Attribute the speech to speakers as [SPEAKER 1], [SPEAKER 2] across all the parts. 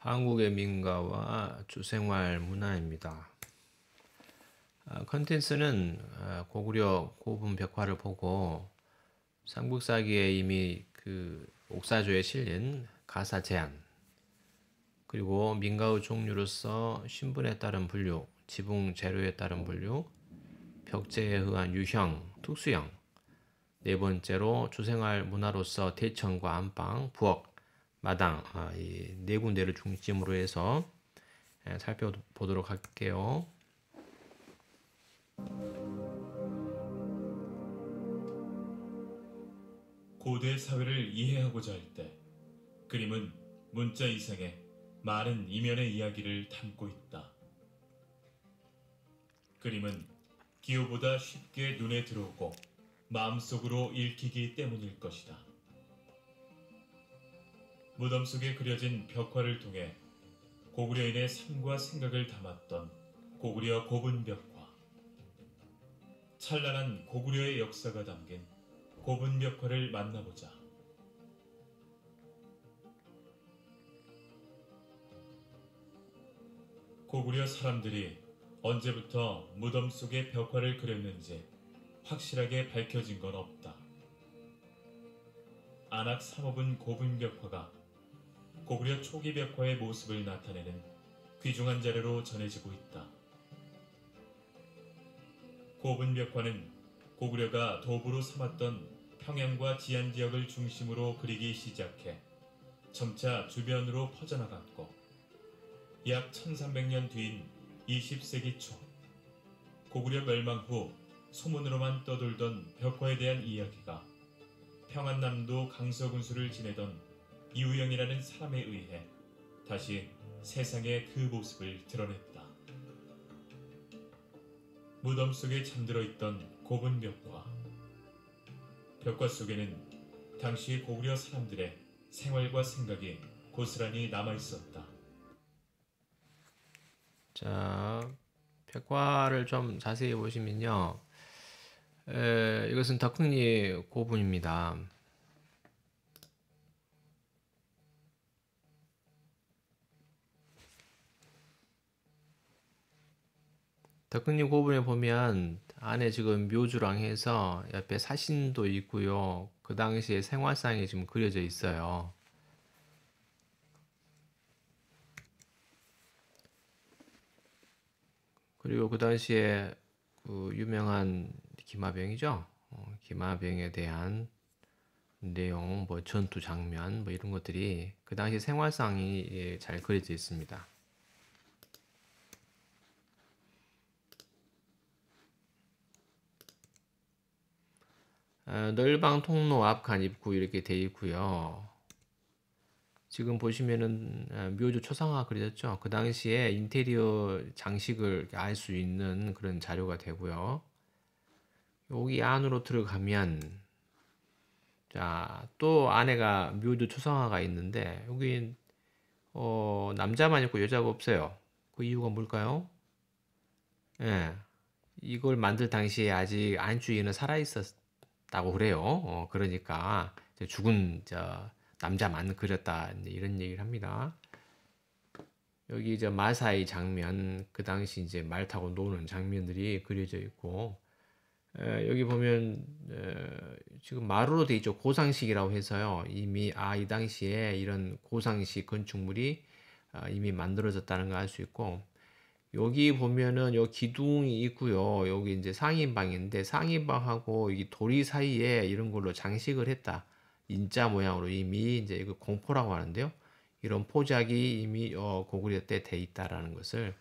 [SPEAKER 1] 한국의 민가와 주생활 문화입니다. 컨텐츠는 고구려 고분 벽화를 보고 삼국사기에 이미 그 옥사조에 실린 가사 제안, 그리고 민가의 종류로서 신분에 따른 분류, 지붕 재료에 따른 분류, 벽제에 의한 유형, 특수형, 네 번째로 주생활 문화로서 대청과 안방, 부엌, 마당, 이 네 군데를 중심으로 해서 살펴보도록 할게요.
[SPEAKER 2] 고대 사회를 이해하고자 할 때 그림은 문자 이상의 많은 이면의 이야기를 담고 있다. 그림은 기호보다 쉽게 눈에 들어오고 마음속으로 읽히기 때문일 것이다. 무덤 속에 그려진 벽화를 통해 고구려인의 삶과 생각을 담았던 고구려 고분벽화. 찬란한 고구려의 역사가 담긴 고분벽화를 만나보자. 고구려 사람들이 언제부터 무덤 속에 벽화를 그렸는지 확실하게 밝혀진 건 없다. 안악 삼업은 고분벽화가 고구려 초기 벽화의 모습을 나타내는 귀중한 자료로 전해지고 있다. 고분벽화는 고구려가 도구로 삼았던 평양과 지안 지역을 중심으로 그리기 시작해 점차 주변으로 퍼져나갔고 약 1300년 뒤인 20세기 초 고구려 멸망 후 소문으로만 떠돌던 벽화에 대한 이야기가 평안남도 강서군수를 지내던 이우영이라는 사람에 의해 다시 세상에 그 모습을 드러냈다. 무덤 속에 잠들어 있던 고분벽화. 벽화 속에는 당시 고구려 사람들의 생활과 생각이 고스란히 남아있었다.
[SPEAKER 1] 자, 벽화를 좀 자세히 보시면요. 이것은 덕흥리 고분입니다. 덕흥리 고분에 보면 안에 지금 묘주랑 해서 옆에 사신도 있고요. 그 당시에 생활상이 지금 그려져 있어요. 그리고 그 당시에 그 유명한 기마병이죠. 기마병에 대한 내용, 뭐 전투 장면, 뭐 이런 것들이 그 당시 생활상이 잘 그려져 있습니다. 널방 통로 앞간 입구 이렇게 돼 있고요. 지금 보시면은 묘주 초상화가 그려졌죠. 그 당시에 인테리어 장식을 알 수 있는 그런 자료가 되고요. 여기 안으로 들어가면 자, 또 안에가 묘주 초상화가 있는데 여기 남자만 있고 여자가 없어요. 그 이유가 뭘까요? 예, 이걸 만들 당시에 아직 안주인은 살아 있었다고 그래요. 그러니까 이제 죽은 남자만 그렸다 이런 얘기를 합니다. 여기 이제 마사의 장면, 그 당시 이제 말 타고 노는 장면들이 그려져 있고, 여기 보면 지금 마루로 돼 있죠. 고상식이라고 해서요. 이미 이 당시에 이런 고상식 건축물이 이미 만들어졌다는 걸 알 수 있고, 여기 보면은 요 기둥이 있고요. 여기 이제 상인방인데 상인방하고 이 도리 사이에 이런 걸로 장식을 했다. 인자 모양으로 이미 이제 이거 공포라고 하는데요. 이런 포작이 이미 고구려 때 돼 있다라는 것을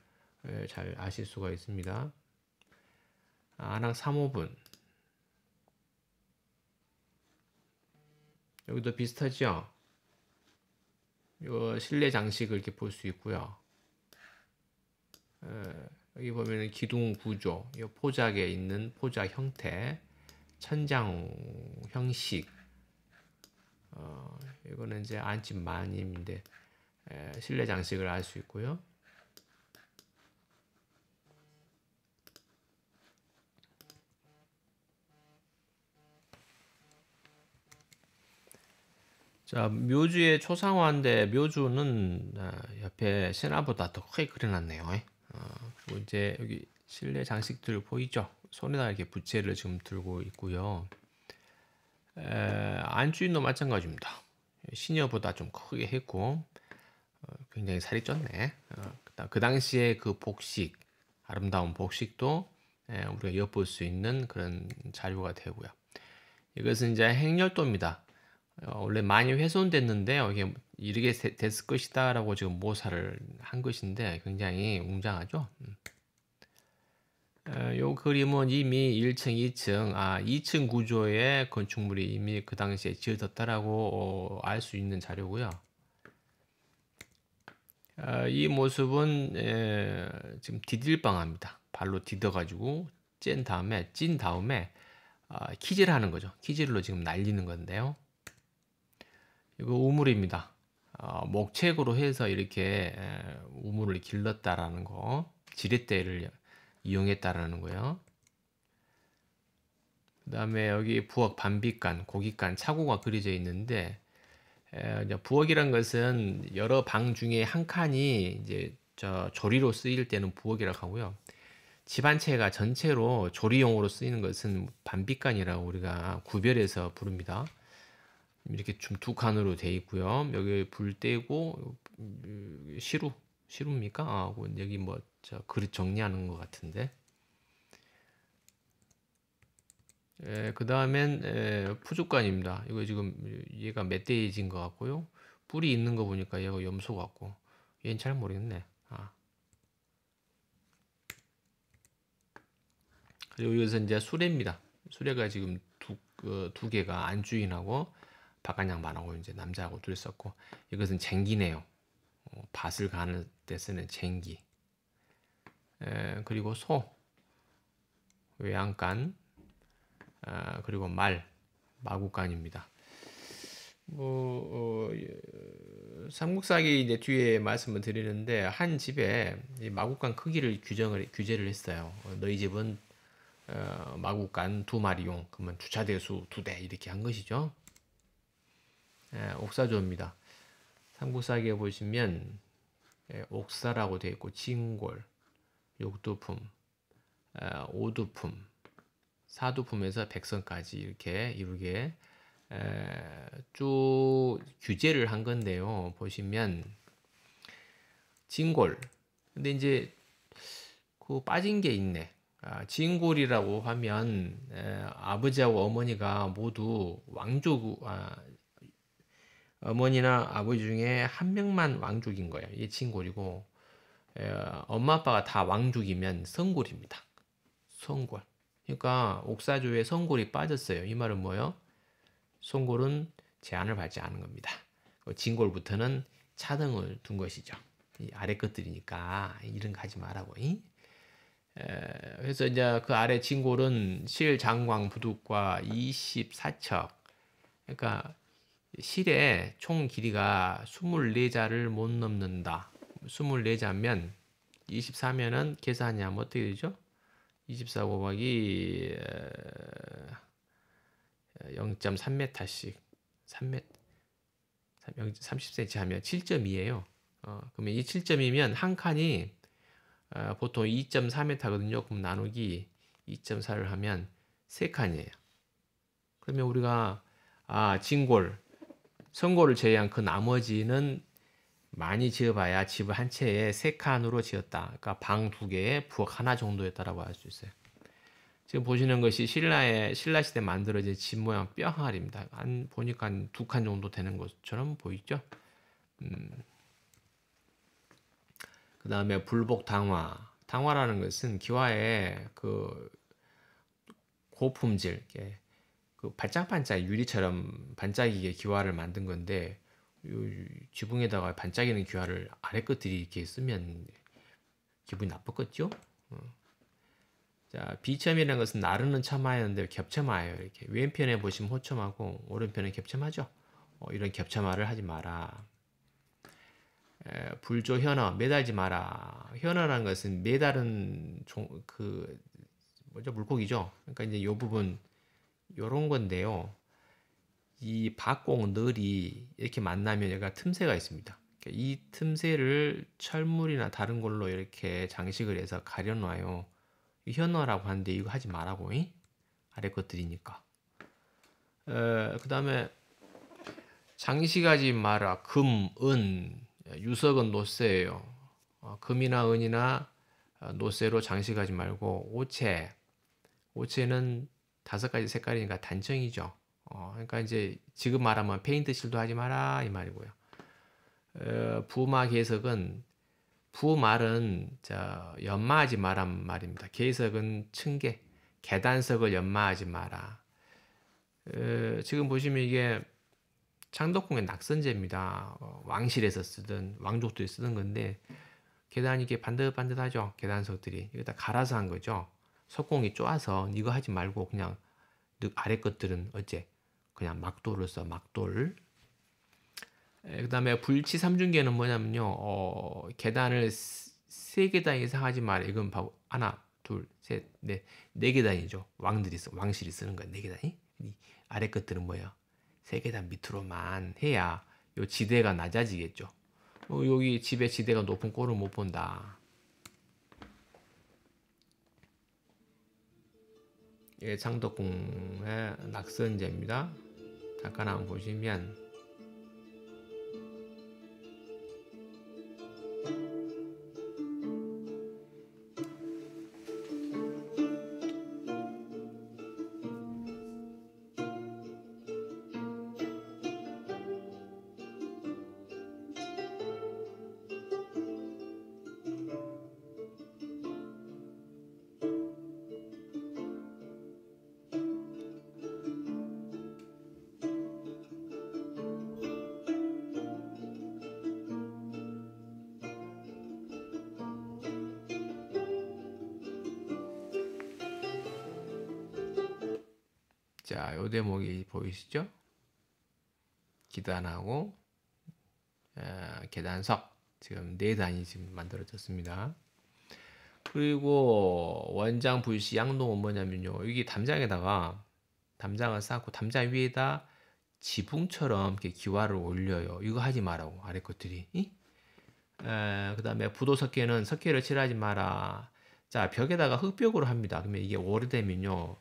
[SPEAKER 1] 잘 아실 수가 있습니다. 안악 3호분 여기도 비슷하죠. 요 실내 장식을 이렇게 볼 수 있고요. 여기 보면은 기둥 구조, 이 포작에 있는 포작 형태, 천장 형식, 이거는 이제 안집 마님인데 실내 장식을 알 수 있고요. 자, 묘주의 초상화인데 묘주는 옆에 신화보다 더 크게 그려놨네요. 그리고 이제 여기 실내 장식들 보이죠? 손에다 이렇게 부채를 지금 들고 있고요. 안주인도 마찬가지입니다. 시녀보다 좀 크게 했고 굉장히 살이 쪘네. 그다음 그 당시에 그 복식, 아름다운 복식도 우리가 엿볼 수 있는 그런 자료가 되고요. 이것은 이제 행렬도입니다. 원래 많이 훼손됐는데요. 이게 이렇게 됐을 것이다라고 지금 모사를 한 것인데 굉장히 웅장하죠. 요 그림은 이미 1층, 2층, 2층 구조의 건축물이 이미 그 당시에 지어졌다라고 알 수 있는 자료고요. 이 모습은 지금 디딜방합니다. 발로 디뎌가지고 찐 다음에 키질 하는 거죠. 키질로 지금 날리는 건데요. 이거 우물입니다. 목책으로 해서 이렇게 우물을 길렀다라는 거, 지렛대를 이용했다라는 거예요. 그 다음에 여기 부엌 반비간, 고기간, 차고가 그려져 있는데 이제 부엌이란 것은 여러 방 중에 한 칸이 이제 조리로 쓰일 때는 부엌이라고 하고요. 집 한 채가 전체로 조리용으로 쓰이는 것은 반비간이라고 우리가 구별해서 부릅니다. 이렇게 좀 두 칸으로 돼 있고요. 여기 불 떼고 시루입니까? 여기 뭐 그릇 정리하는 것 같은데. 그 다음엔 푸주간입니다. 이거 지금 얘가 멧돼지인 것 같고요. 뿔이 있는 거 보니까 얘가 염소 같고 얘는 잘 모르겠네. 그리고 이것은 이제 수레입니다. 수레가 지금 두 개가 안주인하고 박간양반하고 이제 남자하고 둘이 썼고 이것은 쟁기네요. 밭을 가는 데 쓰는 쟁기. 그리고 소, 외양간, 그리고 마구간입니다. 삼국사기 이제 뒤에 말씀을 드리는데 한 집에 이 마구간 크기를 규제를 했어요. 너희 집은 마구간 2마리용, 그러면 주차대수 2대 이렇게 한 것이죠. 옥사조입니다. 삼국사기에 보시면 옥사라고 되어 있고 진골, 욕두품, 오두품, 사두품에서 백선까지 이렇게 이루게 쭉 규제를 한 건데요. 보시면 진골. 근데 이제 그 빠진 게 있네. 진골이라고 하면 아버지하고 어머니가 모두 왕족, 어머니나 아버지 중에 한 명만 왕족인 거예요. 이게 진골이고 엄마 아빠가 다 왕족이면 성골입니다. 성골. 그러니까 옥사조에 성골이 빠졌어요. 이 말은 뭐예요? 성골은 제한을 받지 않은 겁니다. 진골부터는 차등을 둔 것이죠. 이 아래 것들이니까 이런 거 하지 말라고. 그래서 이제 그 아래 진골은 실장광 부두과 24척. 그러니까 실의 총 길이가 24자를 못 넘는다. 24자면 24면은 계산하면 어떻게 되죠? 24 곱하기 0.3m씩 3m 30cm 하면 7.2예요. 그러면 이 7.2면 한 칸이 보통 2.4m거든요. 그럼 나누기 2.4를 하면 3칸이에요. 그러면 우리가 진골, 성골을 제외한 그 나머지는 많이 지어봐야 집을 한 채에 3칸으로 지었다. 그러니까 방 2개에 부엌 하나 정도였다라고 할 수 있어요. 지금 보시는 것이 신라 시대 만들어진 집 모양 뼈항아리입니다. 보니까 한 2칸 정도 되는 것처럼 보이죠? 그 다음에 불복 당화. 당화라는 것은 기와의 그 고품질, 그 반짝반짝 유리처럼 반짝이게 기와를 만든 건데 지붕에다가 반짝이는 기와를 아래 것들이 이렇게 쓰면 기분이 나쁘겠죠? 자, 비첨이라는 것은 나르는 첨화였는데 겹첨화예요. 이렇게 왼편에 보시면 호첨하고 오른편에 겹첨하죠. 이런 겹첨화를 하지 마라. 불조 현어 매달지 마라. 현어라는 것은 매달은 물고기죠. 그러니까 이제 이 부분 요런 건데요. 이 박공 널이 이렇게 만나면 얘가 틈새가 있습니다. 이 틈새를 철물이나 다른 걸로 이렇게 장식을 해서 가려놔요. 현어라고 하는데 이거 하지 말라고, 잉? 아래 것들이니까. 그 다음에 장식하지 마라. 금, 은, 유석은 노쇠예요. 금이나 은이나 노쇠로 장식하지 말고 오체는 5가지 색깔이니까 단정이죠. 그러니까 이제 지금 말하면 페인트 칠도 하지 마라 이 말이고요. 부마 개석은 부말은 연마하지 마란 말입니다. 개석은 층계, 계단석을 연마하지 마라. 지금 보시면 이게 창덕궁의 낙선제입니다. 왕실에서 쓰던 왕족들이 쓰던 건데 계단이 이게 반듯반듯하죠. 계단석들이 이거 다 갈아서 한 거죠. 석공이 쪼아서 이거 하지 말고 그냥 아래 것들은 어째 그냥 막돌을 써. 막돌. 그 다음에 불치 삼중계는 뭐냐면요. 계단을 3계단 이상 하지 마라. 이건 바로 하나, 둘, 셋, 넷, 4계단이죠. 왕실이 쓰는 거야. 4계단이. 아래 것들은 뭐야? 3계단 밑으로만 해야 요 지대가 낮아지겠죠. 여기 집에 지대가 높은 꼴을 못 본다. 예, 창덕궁의 낙선제입니다. 잠깐 한번 보시면 자, 요 대목이 보이시죠? 기단하고 계단석 지금 4단이 지금 만들어졌습니다. 그리고 원장 불시 양동은 뭐냐면요. 여기 담장을 쌓고 담장 위에다 지붕처럼 이렇게 기와를 올려요. 이거 하지 마라고 아래 것들이. 그 다음에 부도석계는 석계를 칠하지 마라. 자, 벽에다가 흙벽으로 합니다. 그러면 이게 오래되면요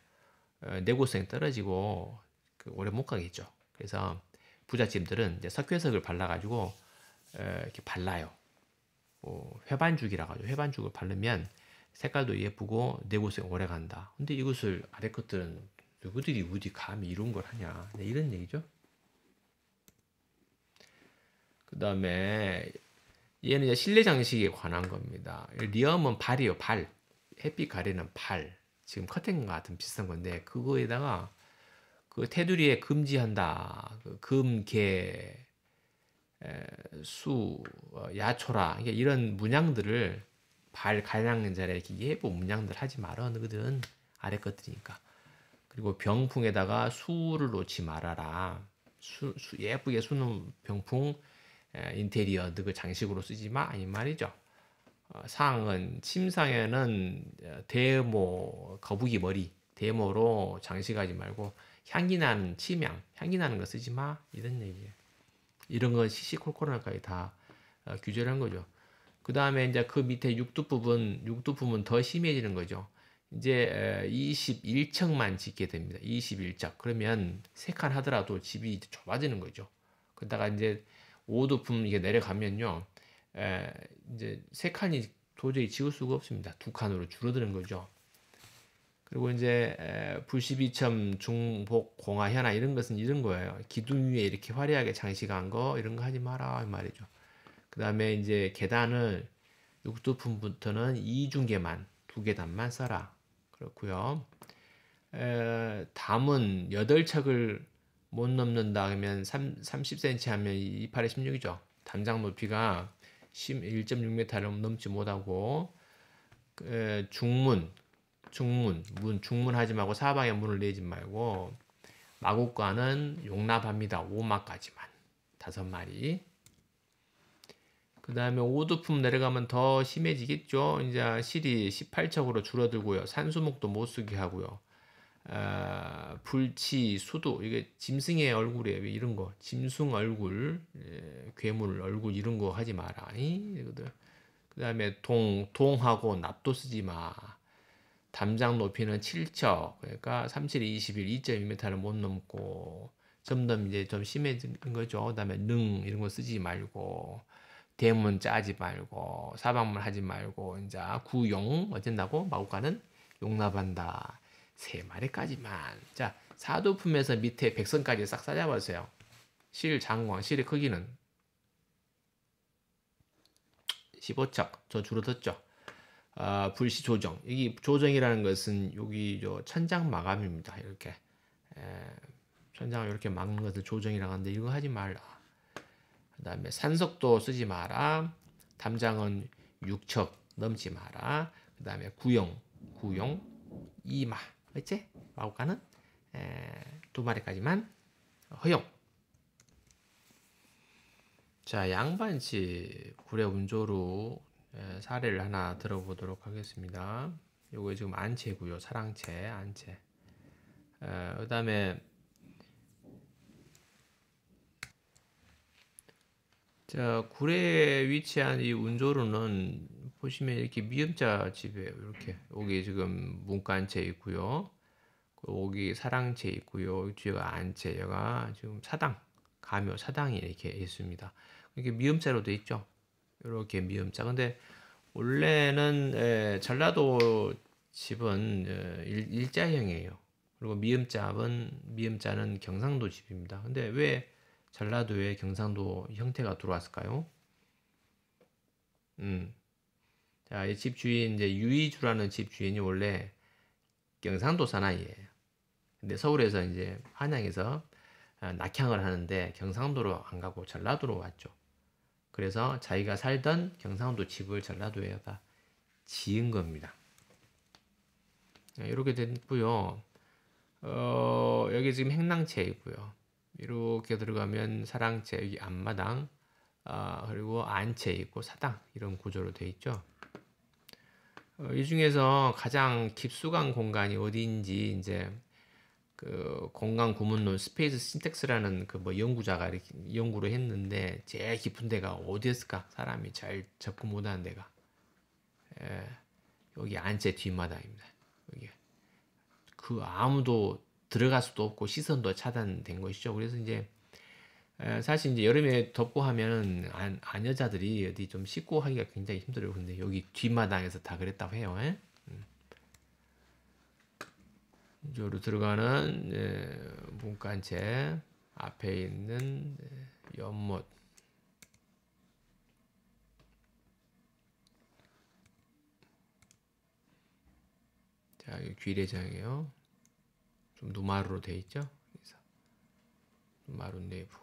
[SPEAKER 1] 내구성이 떨어지고 오래 못 가겠죠. 그래서 부잣집들은 이제 석회석을 발라가지고 이렇게 발라요. 회반죽이라고 하죠. 회반죽을 바르면 색깔도 예쁘고 내구성이 오래 간다. 근데 이것을 아래 것들은 누구들이 어디 감히 이런 걸 하냐. 네, 이런 얘기죠. 그 다음에 얘는 이제 실내 장식에 관한 겁니다. 리엄은 발이에요. 발. 햇빛 가리는 발. 지금 커튼과 같은 비슷한 건데 그거에다가 그 테두리에 금지한다. 금, 개, 수, 야초라 이런 문양들을 발 가장자리에 이렇게 예쁜 문양들 하지 말아. 너희들은 아래 것들이니까. 그리고 병풍에다가 수를 놓지 말아라. 예쁘게 수는 병풍 인테리어 그 장식으로 쓰지 마. 이 말이죠. 상은 침상에는 대모 거북이 머리 대모로 장식하지 말고 향기 나는 침향 향기 나는 거 쓰지 마. 이런 얘기예요. 이런 거 시시콜콜하니까 다 규제를 한 거죠. 그 다음에 이제 그 밑에 육두품은 더 심해지는 거죠. 이제 21층만 짓게 됩니다. 21층. 그러면 3칸 하더라도 집이 좁아지는 거죠. 그러다가 이제 5두품 이게 내려가면요. 이제 3칸이 도저히 지을 수가 없습니다. 2칸으로 줄어드는 거죠. 그리고 이제 불시비첨, 중복, 공화, 현화 이런 것은 이런 거예요. 기둥 위에 이렇게 화려하게 장식한 거 이런 거 하지 마라 이 말이죠. 그 다음에 이제 계단을 6두품부터는 2중계만 2계단만 써라. 그렇고요. 담은 8척을 못 넘는다 그러면 30cm 하면 28에 16이죠. 담장 높이가 1.6m를 넘지 못하고 중문하지 말고 사방에 문을 내지 말고 마구간은 용납합니다. 5마까지만 5마리. 그 다음에 5두품 내려가면 더 심해지겠죠. 이제 실이 18척으로 줄어들고요. 산수목도 못 쓰게 하고요. 불치, 수도 이게 짐승의 얼굴에 이런 거, 짐승 얼굴, 괴물 얼굴 이런 거 하지 마라. 이거들. 그다음에 동하고 납도 쓰지 마. 담장 높이는 7척, 그러니까 37, 21, 2.2m를 못 넘고 점점 이제 좀 심해진 거죠. 그다음에 능 이런 거 쓰지 말고 대문 짜지 말고 사방문 하지 말고 이제 구용 어쩐다고 마구간은 용납한다. 세 마리까지만. 자, 사도품에서 밑에 백선까지 싹 싸잡았어요. 실 장광 실의 크기는 15척. 저 줄어들었죠. 불시 조정. 여기 조정이라는 것은 여기 저 천장 마감입니다. 이렇게 천장을 이렇게 막는 것을 조정이라고 하는데 이거 하지 말라. 그다음에 산석도 쓰지 마라. 담장은 6척 넘지 마라. 그다음에 구용 이마, 그렇지? 마구간은 2마리까지만 허용. 자, 양반집 구례 운조로 사례를 하나 들어보도록 하겠습니다. 요거 지금 안채고요. 사랑채, 안채. 그다음에 자, 구례에 위치한 이 운조로는 보시면 이렇게 미음자 집이에요. 이렇게 여기 지금 문간채 있고요. 여기 사랑채 있고요. 뒤에가 안채, 여가 지금 사당, 가묘 사당이 이렇게 있습니다. 이렇게 미음자로 돼 있죠. 이렇게 미음자. 근데 원래는 전라도 집은 일자형이에요. 그리고 미음자는 경상도 집입니다. 근데 왜 전라도에 경상도 형태가 들어왔을까요? 자, 이 집 주인 이제 유이주라는 집 주인이 원래 경상도 사나이예요. 근데 서울에서 이제 한양에서 낙향을 하는데 경상도로 안 가고 전라도로 왔죠. 그래서 자기가 살던 경상도 집을 전라도에다 지은 겁니다. 이렇게 됐고요. 여기 지금 행랑채이고요. 이렇게 들어가면 사랑채, 여기 앞마당, 그리고 안채 있고 사당 이런 구조로 되어 있죠. 이 중에서 가장 깊숙한 공간이 어디인지 이제 그 공간 구문론 스페이스 신텍스라는 그 뭐 연구자가 이렇게 연구를 했는데 제일 깊은 데가 어디였을까? 사람이 잘 접근 못하는 데가 여기 안채 뒷마당입니다. 여기 그 아무도 들어갈 수도 없고 시선도 차단된 것이죠. 그래서 이제 사실 이제 여름에 덥고 하면 아녀자들이 어디 좀 씻고 하기가 굉장히 힘들어요. 근데 여기 뒷마당에서 다 그랬다고 해요. 이쪽으로 들어가는 문간채 앞에 있는 연못. 자, 여기 귀래장이에요. 좀 누마루로 되어 있죠. 그래서 누마루 내부.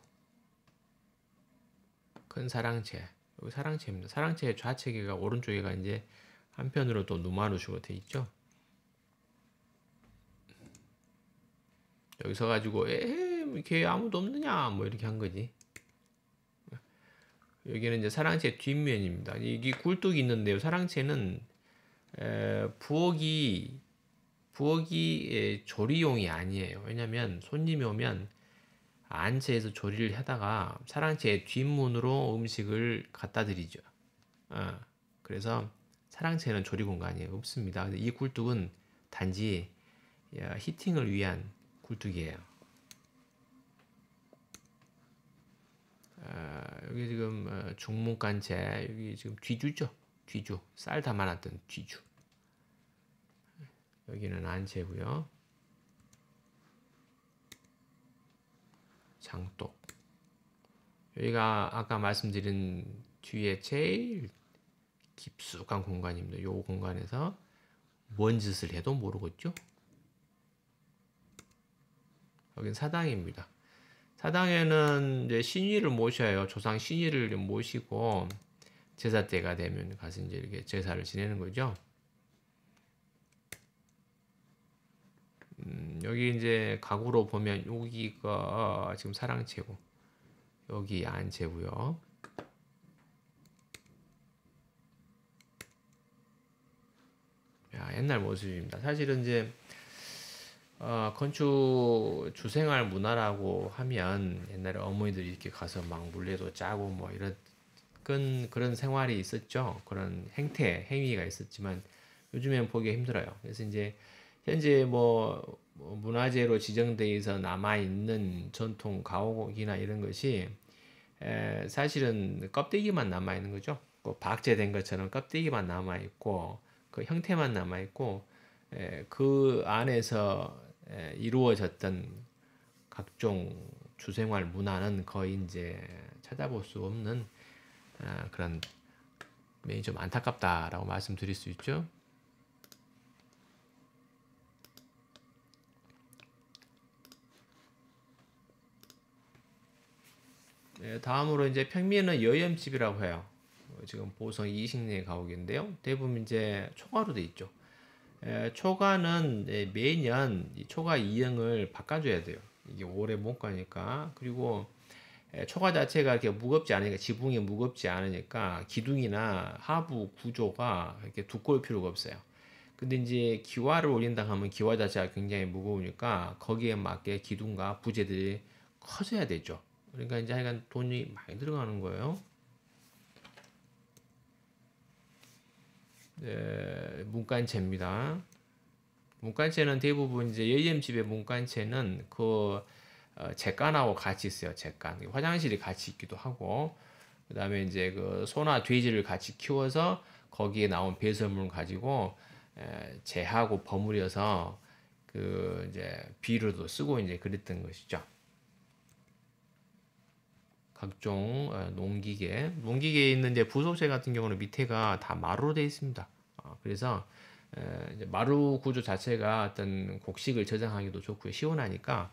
[SPEAKER 1] 큰 사랑채. 여기 사랑채입니다. 사랑채의 좌측에가 오른쪽에가 이제 한편으로 또 누마루식으로 되어 있죠. 여기 서가지고 걔 아무도 없느냐 뭐 이렇게 한 거지. 여기는 이제 사랑채 뒷면입니다. 이게 굴뚝이 있는데요. 사랑채는 부엌이 조리용이 아니에요. 왜냐면 손님이 오면 안채에서 조리를 하다가 사랑채 뒷문으로 음식을 갖다 드리죠. 그래서 사랑채는 조리 공간이 없습니다. 근데 이 굴뚝은 단지 히팅을 위한 굴뚝이에요. 여기 지금 중문간채, 여기 지금 뒤주죠. 뒤주, 쌀 담아놨던 뒤주. 여기는 안채고요. 장독. 여기가 아까 말씀드린 뒤에 제일 깊숙한 공간입니다. 이 공간에서 뭔 짓을 해도 모르겠죠. 여긴 사당입니다. 사당에는 이제 신위를 모셔요. 조상 신위를 모시고 제사 때가 되면 가서 이제 이렇게 제사를 지내는 거죠. 여기 이제 가구로 보면 여기가 지금 사랑채고 여기 안채고요. 야, 옛날 모습입니다. 사실은 이제 건축 주생활 문화라고 하면 옛날에 어머니들이 이렇게 가서 막 물레도 짜고 뭐 이런 그런 생활이 있었죠. 그런 행위가 있었지만 요즘엔 보기 힘들어요. 그래서 이제 현재 뭐 문화재로 지정돼 있어 남아 있는 전통 가옥이나 이런 것이 사실은 껍데기만 남아 있는 거죠. 그 박제된 것처럼 껍데기만 남아 있고 그 형태만 남아 있고 그 안에서 이루어졌던 각종 주생활 문화는 거의 이제 찾아볼 수 없는 그런 면이 좀 안타깝다라고 말씀드릴 수 있죠. 다음으로 이제 평면은 여염집이라고 해요. 지금 보성 이식리 가옥인데요. 대부분 이제 초가로 돼 있죠. 초가는 매년 이 초가 이형을 바꿔줘야 돼요. 이게 오래 못 가니까. 그리고 초가 자체가 이렇게 무겁지 않으니까 지붕이 무겁지 않으니까 기둥이나 하부 구조가 이렇게 두꺼울 필요가 없어요. 근데 이제 기와를 올린다 하면 기와 자체가 굉장히 무거우니까 거기에 맞게 기둥과 부재들이 커져야 되죠. 그러니까 이제 하여간 돈이 많이 들어가는 거예요. 문간체입니다. 문간체는 대부분 이제 여염집의 문간체는 그 잿간하고 같이 있어요. 잿간 화장실이 같이 있기도 하고 그다음에 이제 그 소나 돼지를 같이 키워서 거기에 나온 배설물 가지고 재하고 버무려서 그 이제 비료도 쓰고 이제 그랬던 것이죠. 각종 농기계에 있는 이제 부속재 같은 경우는 밑에가 다 마루로 되어 있습니다. 그래서 이제 마루 구조 자체가 어떤 곡식을 저장하기도 좋고요, 시원하니까.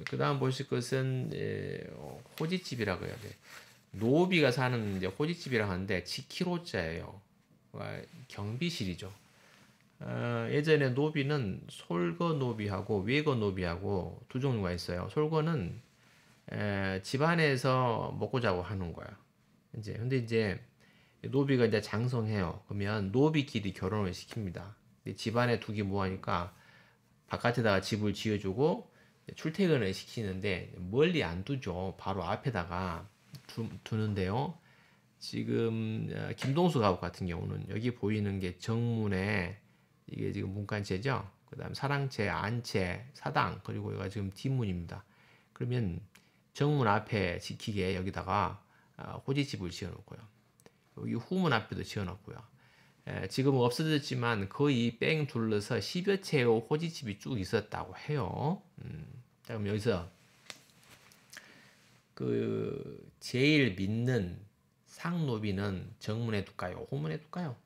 [SPEAKER 1] 그 다음 보실 것은 호지집이라고 해야 돼. 노비가 사는 이제 호지집이라고 하는데 지키로자예요. 경비실이죠. 예전에 노비는 솔거 노비하고 외거 노비하고 두 종류가 있어요. 솔거는 집안에서 먹고 자고 하는 거야. 근데 이제 노비가 이제 장성해요. 그러면 노비끼리 결혼을 시킵니다. 집안에 두기 뭐하니까 바깥에다가 집을 지어주고 출퇴근을 시키는데 멀리 안 두죠. 바로 앞에다가 두는데요. 지금 김동수 가옥 같은 경우는 여기 보이는 게 정문에 이게 지금 문간체죠. 그다음 사랑채, 안채, 사당 그리고 여기가 지금 뒷문입니다. 그러면 정문 앞에 지키게 여기다가 호지집을 지어놓고요. 여기 후문 앞에도 지어놓고요. 지금은 없어졌지만 거의 뺑 둘러서 10여 채의 호지집이 쭉 있었다고 해요. 자, 그럼 여기서 그 제일 믿는 상노비는 정문에 둘까요? 후문에 둘까요?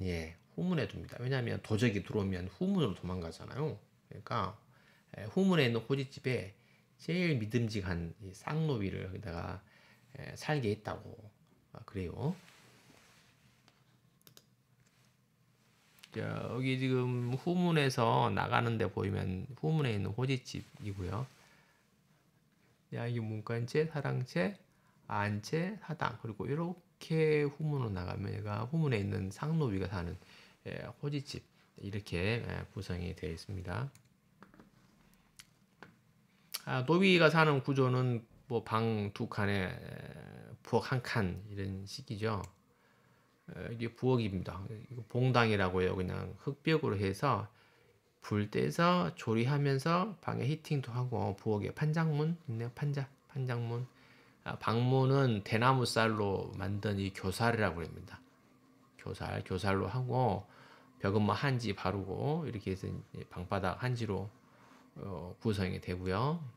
[SPEAKER 1] 예, 후문에 둡니다. 왜냐하면 도적이 들어오면 후문으로 도망가잖아요. 그러니까 후문에 있는 호지집에 제일 믿음직한 이 쌍노비를 여기다가 살게 했다고 그래요. 자, 여기 지금 후문에서 나가는데 보이면 후문에 있는 호지집이고요. 여기 문간체, 사랑채, 안채, 사당 그리고 이렇게 후문으로 나가면 얘가 후문에 있는 상노비가 사는 호지집 이렇게 구성이 되어 있습니다. 노비가 사는 구조는 뭐 방 두 칸에 부엌 한 칸 이런 식이죠. 이게 부엌입니다. 봉당이라고 해요. 그냥 흙벽으로 해서 불 떼서 조리하면서 방에 히팅도 하고 부엌에 판장문 있네요. 판장문. 방문은 대나무 쌀로 만든 이 교살이라고 합니다. 교살로 하고 벽은 뭐 한지 바르고 이렇게 해서 방바닥 한지로 구성이 되고요.